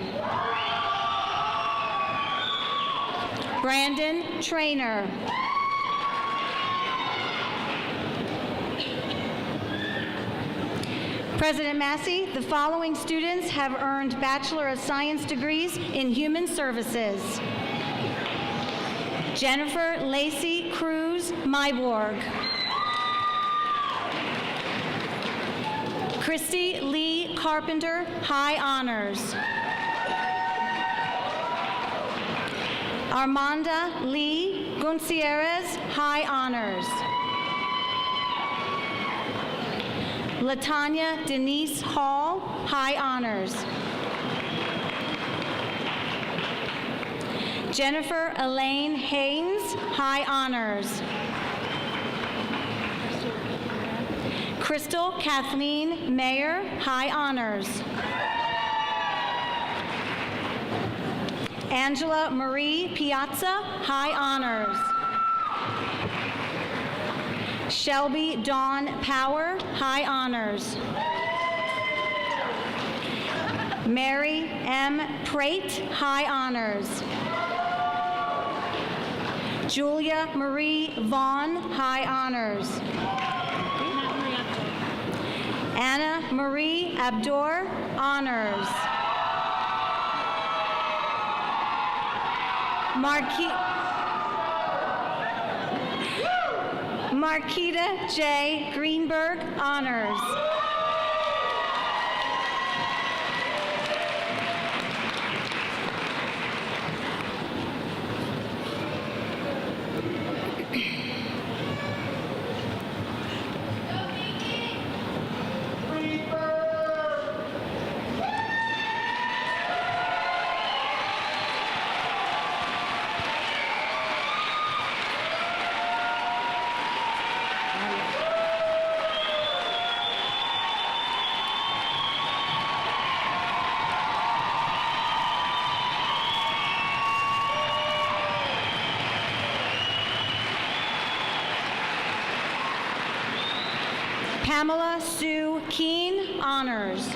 Brandon Trainer. President Massey, the following students have earned Bachelor of Science degrees in Human Services. Jennifer Lacey Cruz Myborg. Christy Lee Carpenter, high honors. Armanda Lee Guncierrez, high honors. Latanya Denise Hall, high honors. Jennifer Elaine Haynes, high honors. Crystal Kathleen Mayer, high honors. Angela Marie Piazza, high honors. Shelby Dawn Power, high honors. Mary M. Prate, high honors. Julia Marie Vaughn, high honors. Anna Marie Abdur, honors. Marquita J. Greenberg, honors. Pamela Sue Keene, honors.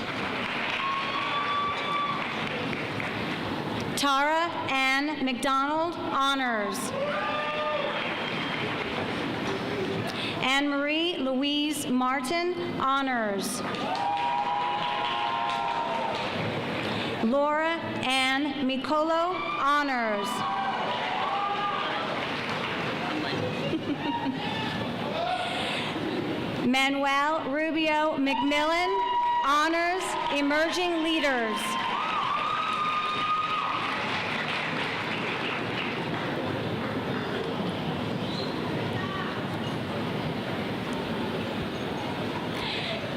Tara Ann McDonald, honors. Anne Marie Louise Martin, honors. Laura Ann Mikolo, honors. Manuel Rubio McMillan, honors, emerging leaders.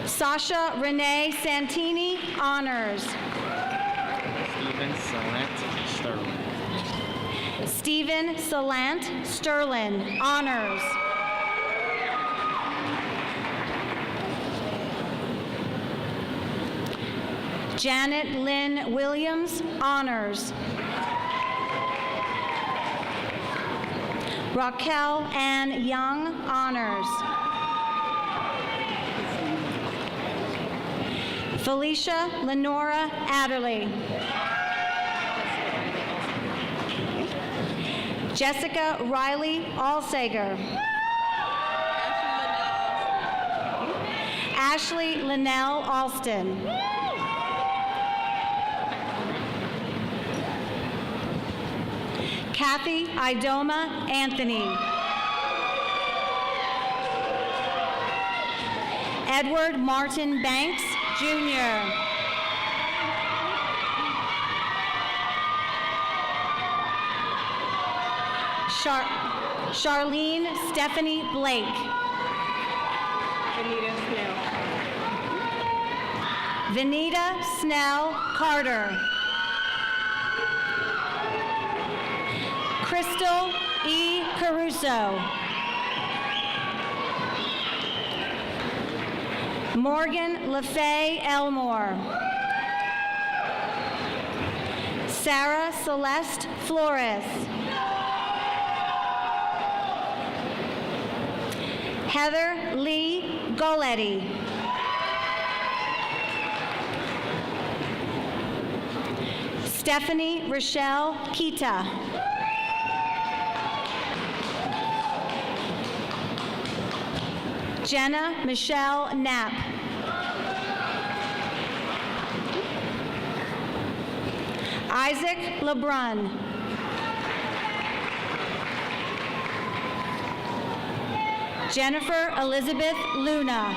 Sasha Renee Santini, honors. Stephen Salant Sterling. Stephen Salant Sterling, honors. Janet Lynn Williams, honors. Raquel Ann Young, honors. Felicia Lenora Adderley. Jessica Riley Alsager. Ashley Linnell Alston. Kathy Idoma Anthony. Edward Martin Banks, Jr. Charlene Stephanie Blake. Vanita Snell Carter. Crystal E. Caruso. Morgan LaFay Elmore. Sarah Celeste Flores. Heather Lee Goletti. Stephanie Rochelle Kita. Jenna Michelle Knapp. Isaac LeBrun. Jennifer Elizabeth Luna.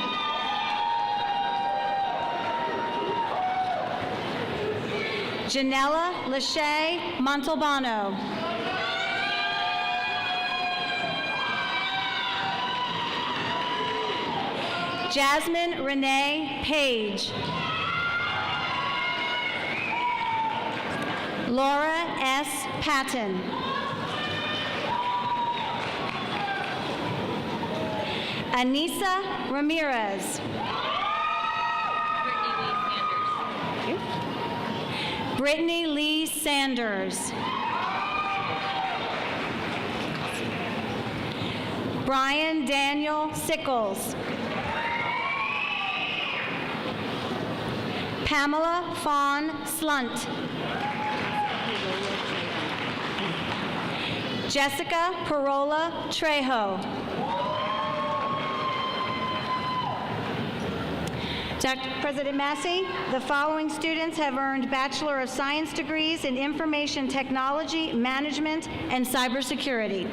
Janella Lachey Montalbano. Jasmine Renee Page. Laura S. Patton. Anissa Ramirez. Brittany Lee Sanders. Brian Daniel Sickles. Pamela Fawn Slunt. Jessica Parola Trejo. Dr. President Massey, the following students have earned Bachelor of Science degrees in Information Technology, Management, and Cybersecurity.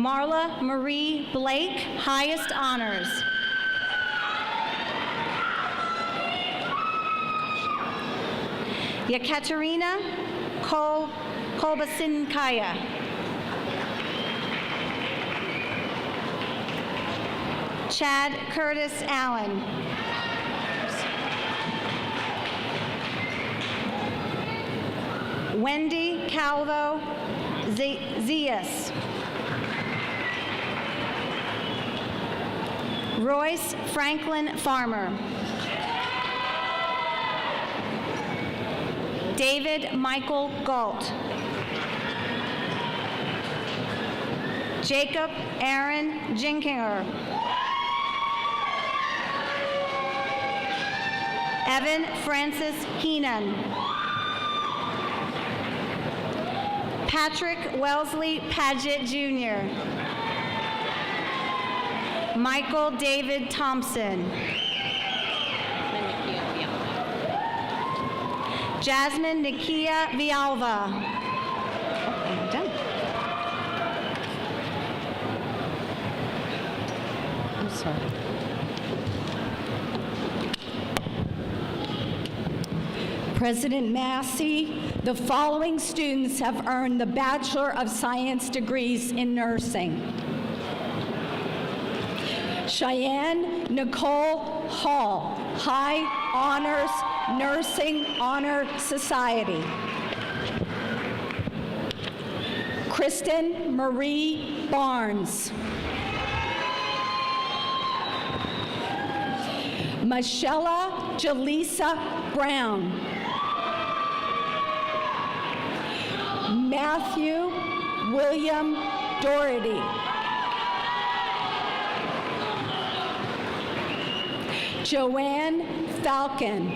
Marla Marie Blake, highest honors. Yekaterina Kolbasinkaya. Chad Curtis Allen. Wendy Calvo Zias. Royce Franklin Farmer. David Michael Galt. Jacob Aaron Jinkinger. Evan Francis Heenan. Patrick Wellesley Paget Jr. Michael David Thompson. Jasmine Nikia Vialva. I'm done. I'm sorry. President Massey, the following students have earned the Bachelor of Science degrees in nursing. Cheyenne Nicole Hall, High Honors Nursing Honor Society. Kristen Marie Barnes. Michelle Jaleesa Brown. Matthew William Doherty. Joanne Falcon.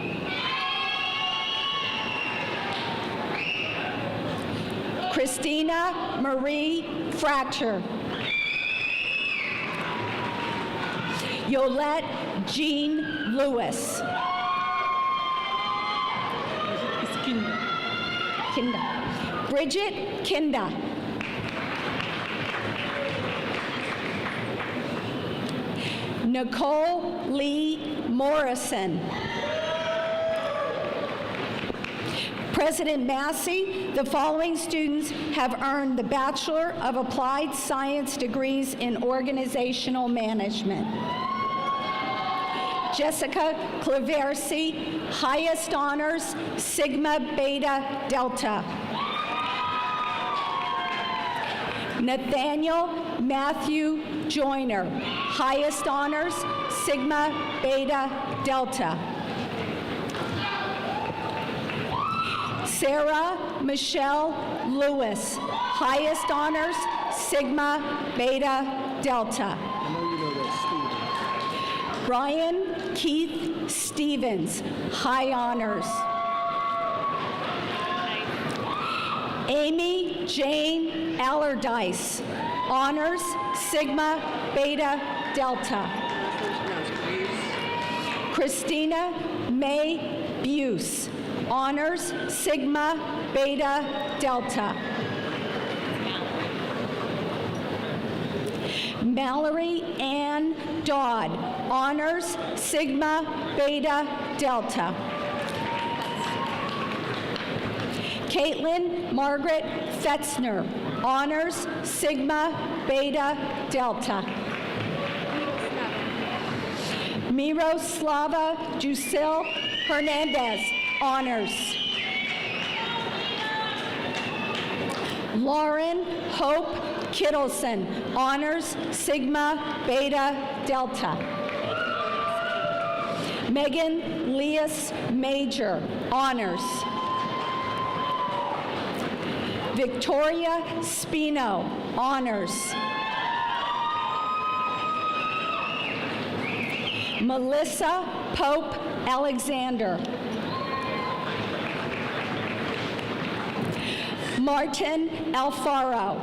Christina Marie Fratcher. Yolette Jean Lewis. Kinda. Bridget Kinda. Nicole Lee Morrison. President Massey, the following students have earned the Bachelor of Applied Science degrees in Organizational Management. Jessica Claversi, highest honors, Sigma Beta Delta. Nathaniel Matthew Joyner, highest honors, Sigma Beta Delta. Sarah Michelle Lewis, highest honors, Sigma Beta Delta. Brian Keith Stevens, high honors. Amy Jane Allardyce, honors, Sigma Beta Delta. Christina May Buse, honors, Sigma Beta Delta. Mallory Ann Dodd, honors, Sigma Beta Delta. Caitlin Margaret Fetzner, honors, Sigma Beta Delta. Miroslava Jusil Hernandez, honors. Lauren Hope Kittleson, honors, Sigma Beta Delta. Megan Leas Major, honors. Victoria Spino, honors. Melissa Pope Alexander. Martin Alfaro.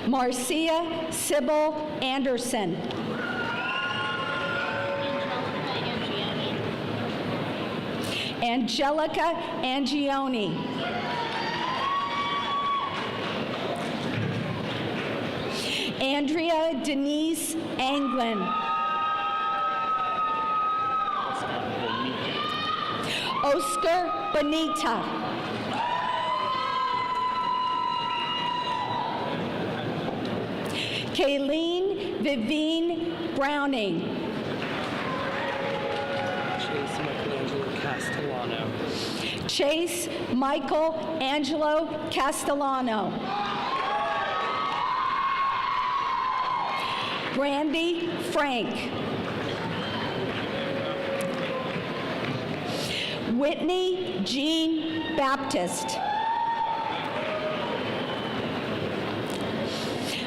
Marcia Sybil Anderson. Angelica Angioni. Andrea Denise Anglin. Oscar Bonita. Kayleen Vivine Browning. Chase Michelangelo Castellano. Chase Michael Angelo Castellano. Brandy Frank. Whitney Jean Baptist.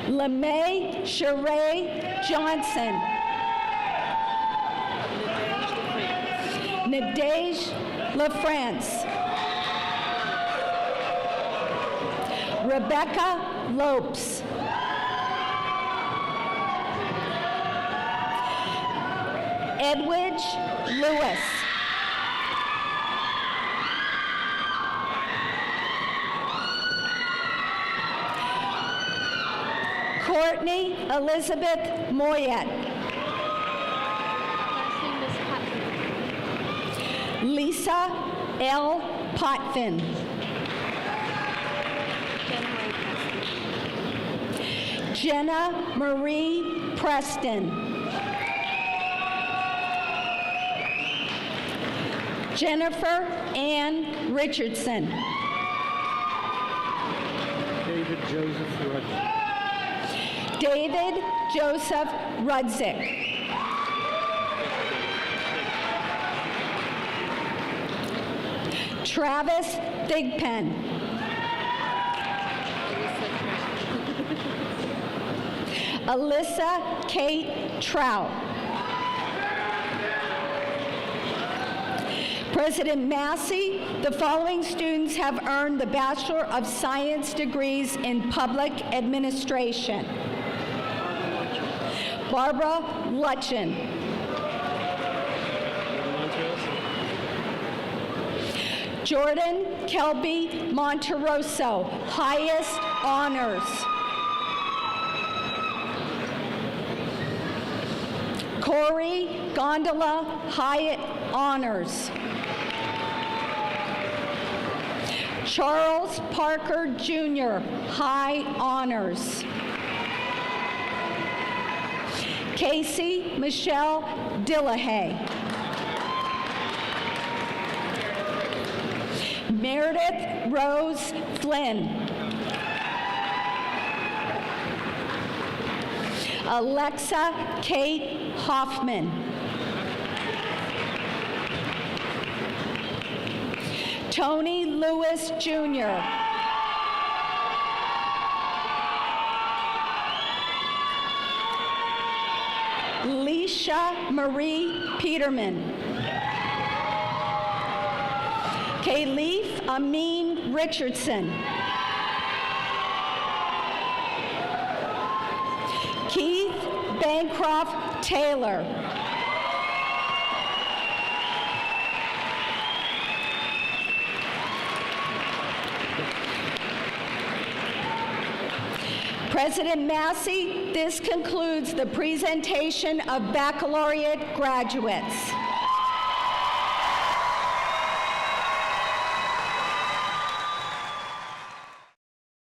LeMay Sheree Johnson. Nadege LaFrance. Rebecca Lopes. Edwidge Lewis. Courtney Elizabeth Moyet. Last name is Patton. Lisa L. Potvin. Jenna Marie Preston. Jennifer Ann Richardson. David Joseph Rudge. David Joseph Rudzik. Travis Thigpen. Alyssa Kate Trout. President Massey, the following students have earned the Bachelor of Science degrees in Public Administration. Barbara Lutchen. Jordan Kelby Monteroso, highest honors. Corey Gondola Hyatt honors. Charles Parker Jr., high honors. Casey Michelle Dillahay. Meredith Rose Flynn. Alexa Kate Hoffman. Tony Lewis Jr. Leisha Marie Peterman. Khalif Amin Richardson. Keith Bancroft Taylor. President Massey, this concludes the presentation of baccalaureate graduates.